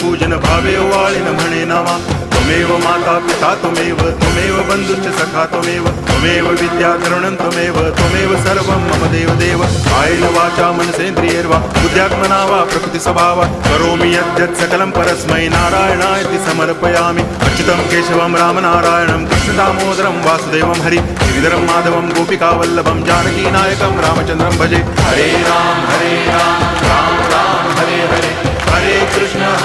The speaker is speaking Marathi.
पूजन भावे वाळिन म्हणे नावा त्वमेव माता पिता त्वमेव बंधुश्च सखा त्वमेव विद्या द्रविणं त्वमेव सर्वं मम देव कायेन वाचा मनसेन्द्रियैर्वा बुद्ध्यात्मना वा प्रकृति स्वभावात् करोमि यद्यत् सकलं परस्मै नारायणायति समर्पयामि अच्युतं केशवं रामनारायणं कृष्णदामोदरं वासुदेवं हरि गिरिधरं माधवं गोपिकावल्लभं जानकीनायकं रामचन्द्रं भजे हरे राम राम राम हरे हरे हरे कृष्ण